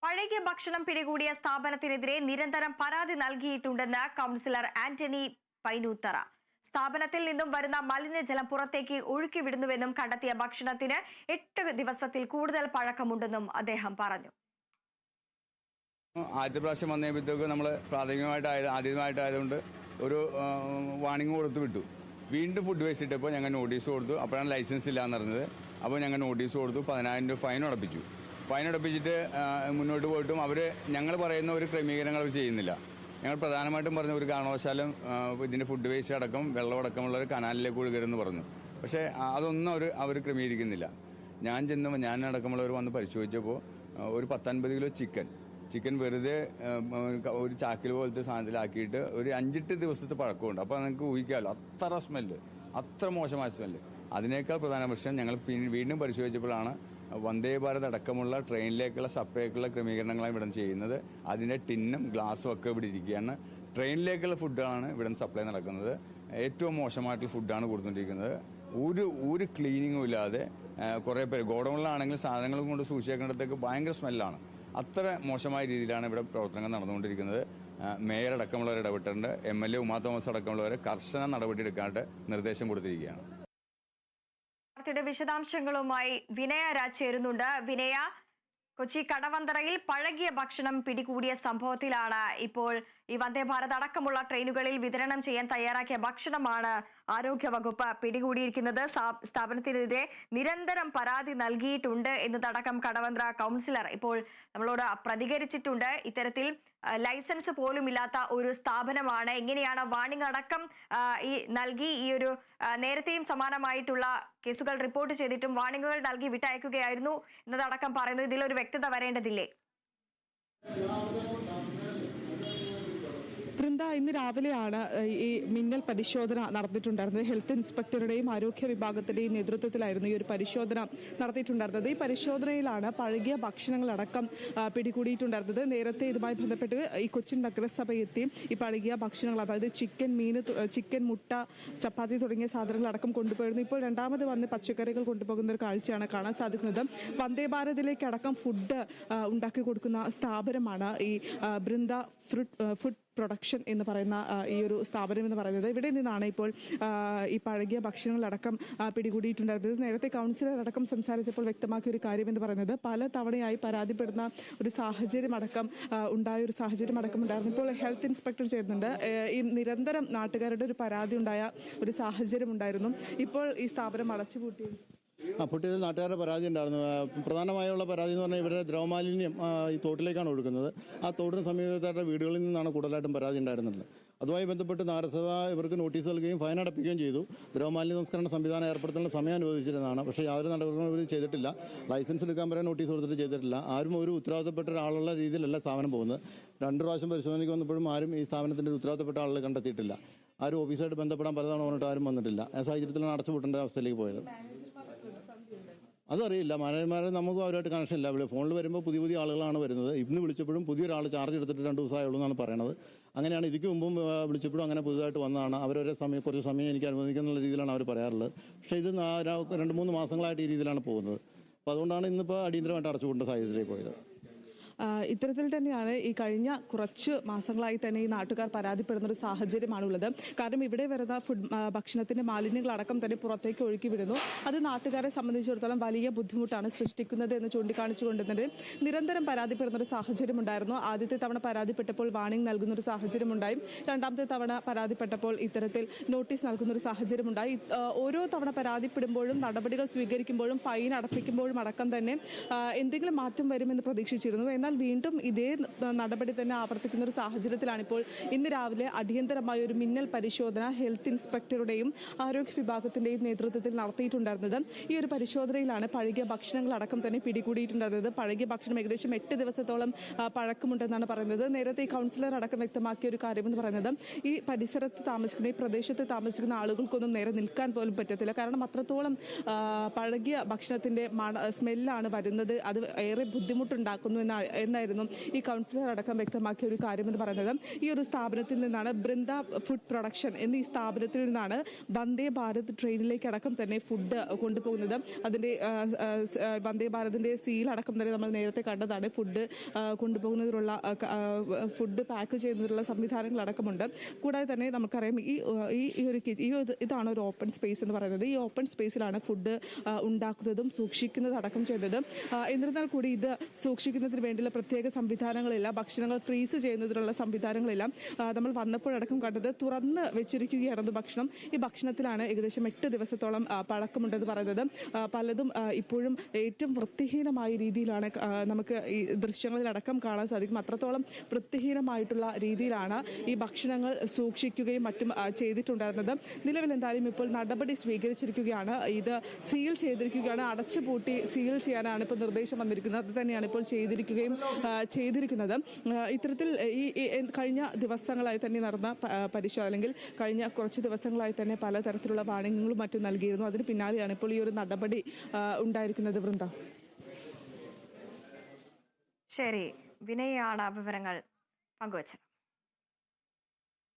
പഴകിയ ഭക്ഷണം പിടികൂടിയ സ്ഥാപനത്തിനെതിരെ നിരന്തരം പരാതി നൽകിയിട്ടുണ്ടെന്ന് കൗൺസിലർ ആന്റണി പൈനൂത്തറ. സ്ഥാപനത്തിൽ നിന്നും വരുന്ന മലിനജലം പുറത്തേക്ക് ഒഴുക്കിവിടുന്നുവെന്നും കണ്ടെത്തിയ ഭക്ഷണത്തിന് 8 ദിവസത്തിൽ കൂടുതൽ പഴക്കമുണ്ടെന്നും അദ്ദേഹം പറഞ്ഞു. ആദ്യത്തെ പ്രാവശ്യം വന്നപ്പോഴത്തേക്ക് നമ്മൾ ആദ്യമായിട്ടായതുകൊണ്ട് ഒരു വാണിംഗ് കൊടുത്തു വിട്ടു. വീണ്ടും ഫുഡ് വേസ്റ്റ് ഇട്ടപ്പോൾ ഞങ്ങൾ നോട്ടീസ് കൊടുത്തു. അപ്പോഴാണ് ലൈസൻസ് ഇല്ലാന്ന് പറഞ്ഞത്. അപ്പോൾ ഞങ്ങൾ നോട്ടീസ് കൊടുത്തു, 10,000 രൂപ ഫൈൻ അടപ്പിച്ചു. ഫൈൻ അടപ്പിച്ചിട്ട് മുന്നോട്ട് പോയിട്ടും അവർ ഞങ്ങൾ പറയുന്ന ഒരു ക്രമീകരണങ്ങൾ അവർ ചെയ്യുന്നില്ല. ഞങ്ങൾ പ്രധാനമായിട്ടും പറഞ്ഞ ഒരു കാരണവശാലും ഇതിൻ്റെ ഫുഡ് വേസ്റ്റ് അടക്കം വെള്ളമടക്കമുള്ള ഒരു കനാലിലേക്ക് ഒഴുകരുതെന്ന് പറഞ്ഞു. പക്ഷേ അതൊന്നും അവർ ക്രമീകരിക്കുന്നില്ല. ഞാൻ അടക്കമുള്ളവർ വന്ന് പരിശോധിച്ചപ്പോൾ ഒരു 10-50 കിലോ ചിക്കൻ വെറുതെ ഒരു ചാക്കിൽ പോലത്തെ സാധനത്തിലാക്കിയിട്ട് ഒരു 5-8 ദിവസത്തെ പഴക്കമുണ്ട്. അപ്പോൾ നിങ്ങൾക്ക് ഊഹിക്കാമല്ലോ, അത്ര മോശമായ സ്മെല്ല്. അതിനേക്കാൾ പ്രധാന പ്രശ്നം ഞങ്ങൾ വീണ്ടും പരിശോധിച്ചപ്പോഴാണ് വന്ദേ ഭാരത് അടക്കമുള്ള ട്രെയിനിലേക്കുള്ള സപ്ലൈക്കുള്ള ക്രമീകരണങ്ങളാണ് ഇവിടെ ചെയ്യുന്നത്. അതിന്റെ ടിന്നും ഗ്ലാസും ഒക്കെ ഇവിടെ ഇരിക്കുകയാണ്. ട്രെയിനിലേക്കുള്ള ഫുഡാണ് ഇവിടെ സപ്ലൈ നടക്കുന്നത്. ഏറ്റവും മോശമായിട്ടുള്ള ഫുഡാണ് കൊടുത്തുകൊണ്ടിരിക്കുന്നത്. ഒരു ക്ലീനിങ്ങും ഇല്ലാതെ കുറേ പേര് ഗോഡൌണിലാണെങ്കിൽ സാധനങ്ങൾ കൊണ്ട് സൂക്ഷിക്കേണ്ടതൊക്കെ ഭയങ്കര സ്മെല്ലാണ്. അത്ര മോശമായ രീതിയിലാണ് ഇവിടെ പ്രവർത്തനങ്ങൾ നടന്നുകൊണ്ടിരിക്കുന്നത്. മേയർ അടക്കമുള്ളവർ ഇടപെട്ടിട്ടുണ്ട്. MLA ഉമാ തോമസ് അടക്കമുള്ളവരെ കർശന നടപടിയെടുക്കാനായിട്ട് നിർദ്ദേശം കൊടുത്തിരിക്കുകയാണ്. വാർത്തയുടെ വിശദാംശങ്ങളുമായി വിനയ രാജ് ചേരുന്നുണ്ട്. വിനയ, കൊച്ചി കടവന്തറയിൽ പഴകിയ ഭക്ഷണം പിടികൂടിയ സംഭവത്തിലാണ് ഇപ്പോൾ ഈ വന്ദേ ഭാരത് അടക്കമുള്ള ട്രെയിനുകളിൽ വിതരണം ചെയ്യാൻ തയ്യാറാക്കിയ ഭക്ഷണമാണ് ആരോഗ്യവകുപ്പ് പിടികൂടിയിരിക്കുന്നത്. സ്ഥാപനത്തിനെതിരെ നിരന്തരം പരാതി നൽകിയിട്ടുണ്ട് എന്നതടക്കം കടവന്തറ കൗൺസിലർ ഇപ്പോൾ നമ്മളോട് പ്രതികരിച്ചിട്ടുണ്ട്. ഇത്തരത്തിൽ ലൈസൻസ് പോലും ഇല്ലാത്ത ഒരു സ്ഥാപനമാണ്. എങ്ങനെയാണ് വാണിംഗ് അടക്കം നൽകി ഈ ഒരു നേരത്തെയും സമാനമായിട്ടുള്ള കേസുകൾ റിപ്പോർട്ട് ചെയ്തിട്ടും വാണിംഗുകൾ നൽകി വിട്ടയക്കുകയായിരുന്നു എന്നതടക്കം പറയുന്നത്. ഇതിലൊരു വ്യക്തത വരേണ്ടതില്ലേ? ഇന്ന് രാവിലെയാണ് ഈ മിന്നൽ പരിശോധന നടത്തിയിട്ടുണ്ടായിരുന്നത്. ഹെൽത്ത് ഇൻസ്പെക്ടറുടെയും ആരോഗ്യ വിഭാഗത്തിന്റെയും നേതൃത്വത്തിലായിരുന്നു ഈ ഒരു പരിശോധന നടത്തിയിട്ടുണ്ടായിരുന്നത്. ഈ പരിശോധനയിലാണ് പഴകിയ ഭക്ഷണങ്ങളടക്കം പിടികൂടിയിട്ടുണ്ടായിരുന്നത്. നേരത്തെ ഇതുമായി ബന്ധപ്പെട്ട് ഈ കൊച്ചിൻ നഗരസഭ എത്തി ഈ പഴകിയ ഭക്ഷണങ്ങൾ, അതായത് ചിക്കൻ, മുട്ട, ചപ്പാത്തി തുടങ്ങിയ സാധനങ്ങളടക്കം കൊണ്ടുപോയിരുന്നു. ഇപ്പോൾ രണ്ടാമത് വന്ന് പച്ചക്കറികൾ കൊണ്ടുപോകുന്ന ഒരു കാഴ്ചയാണ് കാണാൻ സാധിക്കുന്നത്. വന്ദേ ഭാരതിലേക്ക് അടക്കം ഫുഡ് ഉണ്ടാക്കി കൊടുക്കുന്ന സ്ഥാപനമാണ് ഈ ബൃന്ദ ഫുഡ് പ്രൊഡക്ഷൻ എന്ന് പറയുന്ന ഈ ഒരു സ്ഥാപനം എന്ന് പറയുന്നത്. ഇവിടെ നിന്നാണ് ഇപ്പോൾ ഈ പഴകിയ ഭക്ഷണങ്ങളടക്കം പിടികൂടിയിട്ടുണ്ടായിരുന്നത്. നേരത്തെ കൗൺസിലർ അടക്കം സംസാരിച്ചപ്പോൾ വ്യക്തമാക്കിയ ഒരു കാര്യം എന്ന് പറയുന്നത് പല തവണയായി പരാതിപ്പെടുന്ന ഒരു സാഹചര്യം അടക്കം ഉണ്ടായിരുന്നു. ഇപ്പോൾ ഹെൽത്ത് ഇൻസ്പെക്ടർ ചേരുന്നുണ്ട്. ഈ നിരന്തരം നാട്ടുകാരുടെ ഒരു പരാതി ഉണ്ടായ ഒരു സാഹചര്യം ഉണ്ടായിരുന്നു. ഇപ്പോൾ ഈ സ്ഥാപനം അടച്ചുപൂട്ടി പൊട്ടിയത് നാട്ടുകാരുടെ പരാതി ഉണ്ടായിരുന്നു. പ്രധാനമായുള്ള പരാതി എന്ന് പറഞ്ഞാൽ ഇവരുടെ ദ്രവമാലിന്യം ഈ തോട്ടിലേക്കാണ് ഒഴുക്കുന്നത്. ആ തോടിന് സമീപത്തായിട്ട് വീടുകളിൽ നിന്നാണ് കൂടുതലായിട്ടും പരാതി ഉണ്ടായിരുന്നത്. അതുമായി ബന്ധപ്പെട്ട് നഗരസഭ ഇവർക്ക് നോട്ടീസ് നൽകുകയും ഫൈൻ അടപ്പിക്കുകയും ചെയ്തു. ദ്രവമാലിന്യ സംസ്കരണ സംവിധാനം ഏർപ്പെടുത്തുന്ന സമയം അനുവദിച്ചിരുന്നതാണ്. പക്ഷേ യാതൊരു നടപടികളും ഇവർ ചെയ്തിട്ടില്ല. ലൈസൻസ് എടുക്കാൻ പറയാൻ നോട്ടീസ് കൊടുത്തിട്ട് ചെയ്തിട്ടില്ല. ആരും ഒരു ഉത്തരവാദിത്തപ്പെട്ട ഒരാളുള്ള രീതിയിലല്ല സ്ഥാപനം പോകുന്നത്. 2 പ്രാവശ്യം പരിശോധനയ്ക്ക് വന്നപ്പോഴും ആരും ഈ സ്ഥാപനത്തിന്റെ ഉത്തരവാദിത്തപ്പെട്ട ആളുകളെ കണ്ടെത്തിയിട്ടില്ല. ആരും ഓഫീസായിട്ട് ബന്ധപ്പെടാൻ പലതവണ പറഞ്ഞിട്ട് ആരും വന്നിട്ടില്ല. ആ സാഹചര്യത്തിലാണ് അടച്ചുപൂട്ടേണ്ട അവസ്ഥയിലേക്ക് പോയത്. അതറിയില്ല. മാനേജർമാരെ നമുക്ക് അവരുമായിട്ട് കണക്ഷൻ ഇല്ല. ഫോണിൽ വരുമ്പോൾ പുതിയ ആളുകളാണ് വരുന്നത്. ഇന്ന് വിളിച്ചപ്പോഴും പുതിയൊരാൾ ചാർജ് എടുത്തിട്ട് 2 ദിവസമായുള്ളൂ എന്നാണ് പറയണത്. അങ്ങനെയാണ്. ഇതിക്ക് മുമ്പും വിളിച്ചപ്പോഴും അങ്ങനെ പുതുതായിട്ട് വന്നതാണ്. കുറച്ച് സമയം എനിക്ക് അനുവദിക്കുന്ന രീതിയിലാണ് അവർ പറയാറുള്ളത്. പക്ഷേ ഇത് 2-3 മാസങ്ങളായിട്ട് ഈ രീതിയിലാണ് പോകുന്നത്. അപ്പോൾ അതുകൊണ്ടാണ് ഇന്നിപ്പോൾ അടിയന്തരമായിട്ട് അടച്ചുകൊണ്ട സാഹചര്യത്തിലേക്ക് പോയത്. ഇത്തരത്തിൽ തന്നെയാണ് ഈ കഴിഞ്ഞ കുറച്ച് മാസങ്ങളായി തന്നെ ഈ നാട്ടുകാർ പരാതിപ്പെടുന്ന ഒരു സാഹചര്യമാണുള്ളത്. കാരണം ഇവിടെ വരുന്ന ഭക്ഷണത്തിന്റെ മാലിന്യങ്ങളടക്കം തന്നെ പുറത്തേക്ക് ഒഴുക്കി വിടുന്നു. അത് നാട്ടുകാരെ സംബന്ധിച്ചിടത്തോളം വലിയ ബുദ്ധിമുട്ടാണ് സൃഷ്ടിക്കുന്നത് എന്ന് ചൂണ്ടിക്കാണിച്ചുകൊണ്ടിരുന്നത് നിരന്തരം പരാതിപ്പെടുന്ന ഒരു സാഹചര്യം ഉണ്ടായിരുന്നു. ആദ്യത്തെ തവണ പരാതിപ്പെട്ടപ്പോൾ വാണിംഗ് നൽകുന്ന ഒരു സാഹചര്യമുണ്ടായി. രണ്ടാമത്തെ തവണ പരാതിപ്പെട്ടപ്പോൾ ഇത്തരത്തിൽ നോട്ടീസ് നൽകുന്ന ഒരു സാഹചര്യമുണ്ടായി. ഓരോ തവണ പരാതിപ്പെടുമ്പോഴും നടപടികൾ സ്വീകരിക്കുമ്പോഴും ഫൈൻ അടപ്പിക്കുമ്പോഴും അടക്കം തന്നെ എന്തെങ്കിലും മാറ്റം വരുമെന്ന് പ്രതീക്ഷിച്ചിരുന്നു. എന്നാൽ വീണ്ടും ഇതേ നടപടി തന്നെ ആവർത്തിക്കുന്ന ഒരു സാഹചര്യത്തിലാണ് ഇപ്പോൾ ഇന്ന് രാവിലെ അടിയന്തരമായ ഒരു മിന്നൽ പരിശോധന ഹെൽത്ത് ഇൻസ്പെക്ടറുടെയും ആരോഗ്യ വിഭാഗത്തിന്റെയും നേതൃത്വത്തിൽ നടത്തിയിട്ടുണ്ടായിരുന്നത്. ഈ ഒരു പരിശോധനയിലാണ് പഴകിയ ഭക്ഷണങ്ങളടക്കം തന്നെ പിടികൂടിയിട്ടുണ്ടായിരുന്നത്. പഴകിയ ഭക്ഷണം ഏകദേശം 8 ദിവസത്തോളം പഴക്കമുണ്ടെന്നാണ് പറയുന്നത്. നേരത്തെ ഈ കൗൺസിലർ അടക്കം വ്യക്തമാക്കിയ ഒരു കാര്യമെന്ന് പറയുന്നത് ഈ പരിസരത്ത് താമസിക്കുന്ന ഈ പ്രദേശത്ത് താമസിക്കുന്ന ആളുകൾക്കൊന്നും നേരെ നിൽക്കാൻ പോലും പറ്റത്തില്ല. കാരണം അത്രത്തോളം പഴകിയ ഭക്ഷണത്തിന്റെ സ്മെല്ലാണ് വരുന്നത്. അത് ഏറെ ബുദ്ധിമുട്ടുണ്ടാക്കുന്നു എന്നായിരുന്നു ഈ കൗൺസിലർ അടക്കം വ്യക്തമാക്കിയ ഒരു കാര്യമെന്ന് പറയുന്നത്. ഈ ഒരു സ്ഥാപനത്തിൽ നിന്നാണ് ബൃന്ദ ഫുഡ് പ്രൊഡക്ഷൻ എന്നീ സ്ഥാപനത്തിൽ നിന്നാണ് വന്ദേ ഭാരത് ട്രെയിനിലേക്ക് അടക്കം തന്നെ ഫുഡ് കൊണ്ടുപോകുന്നത്. അതിന്റെ വന്ദേ ഭാരതിന്റെ സീൽ അടക്കം തന്നെ നമ്മൾ നേരത്തെ കണ്ടതാണ്. ഫുഡ് കൊണ്ടുപോകുന്നതിനുള്ള ഫുഡ് പാക്ക് ചെയ്യുന്നതിനുള്ള സംവിധാനങ്ങളടക്കമുണ്ട്. കൂടാതെ തന്നെ നമുക്കറിയാം ഇതാണ് ഒരു ഓപ്പൺ സ്പേസ് എന്ന് പറയുന്നത്. ഈ ഓപ്പൺ സ്പേസിലാണ് ഫുഡ് ഉണ്ടാക്കുന്നതും സൂക്ഷിക്കുന്നതും അടക്കം ചെയ്യുന്നത്. എന്നിരുന്നാൽ കൂടി ഇത് സൂക്ഷിക്കുന്നതിന് വേണ്ടിയുള്ള പ്രത്യേക സംവിധാനങ്ങളില്ല. ഭക്ഷണങ്ങൾ ഫ്രീസ് ചെയ്യുന്നതിനുള്ള സംവിധാനങ്ങളില്ല. നമ്മൾ വന്നപ്പോഴടക്കം കണ്ടത് തുറന്ന് വെച്ചിരിക്കുകയായിരുന്നു ഭക്ഷണം. ഈ ഭക്ഷണത്തിലാണ് ഏകദേശം 8 ദിവസത്തോളം പഴക്കമുണ്ടെന്ന് പറയുന്നത്. പലതും ഇപ്പോഴും ഏറ്റവും വൃത്തിഹീനമായ രീതിയിലാണ് നമുക്ക് ഈ ദൃശ്യങ്ങളിലടക്കം കാണാൻ സാധിക്കും. അത്രത്തോളം വൃത്തിഹീനമായിട്ടുള്ള രീതിയിലാണ് ഈ ഭക്ഷണങ്ങൾ സൂക്ഷിക്കുകയും മറ്റും ചെയ്തിട്ടുണ്ടായിരുന്നത്. നിലവിൽ എന്തായാലും ഇപ്പോൾ നടപടി സ്വീകരിച്ചിരിക്കുകയാണ്. ഇത് സീൽ ചെയ്തിരിക്കുകയാണ്. അടച്ചുപൂട്ടി സീൽ ചെയ്യാനാണ് ഇപ്പോൾ നിർദ്ദേശം വന്നിരിക്കുന്നത്. അത് തന്നെയാണ് ഇപ്പോൾ ചെയ്തിരിക്കുന്നത്. ഇത്തരത്തിൽ ഈ കഴിഞ്ഞ ദിവസങ്ങളായി തന്നെ നടന്ന പരിശോധന അല്ലെങ്കിൽ കഴിഞ്ഞ കുറച്ച് ദിവസങ്ങളായി തന്നെ പലതരത്തിലുള്ള വാണിംഗുകളും മറ്റും നൽകിയിരുന്നു. അതിന് പിന്നാലെയാണ് ഇപ്പോൾ ഈ ഒരു നടപടി ഉണ്ടായിരിക്കുന്നത്. വൃന്ദ, ശരി, വിനയാണ് വിവരങ്ങൾ പങ്കുവച്ചത്.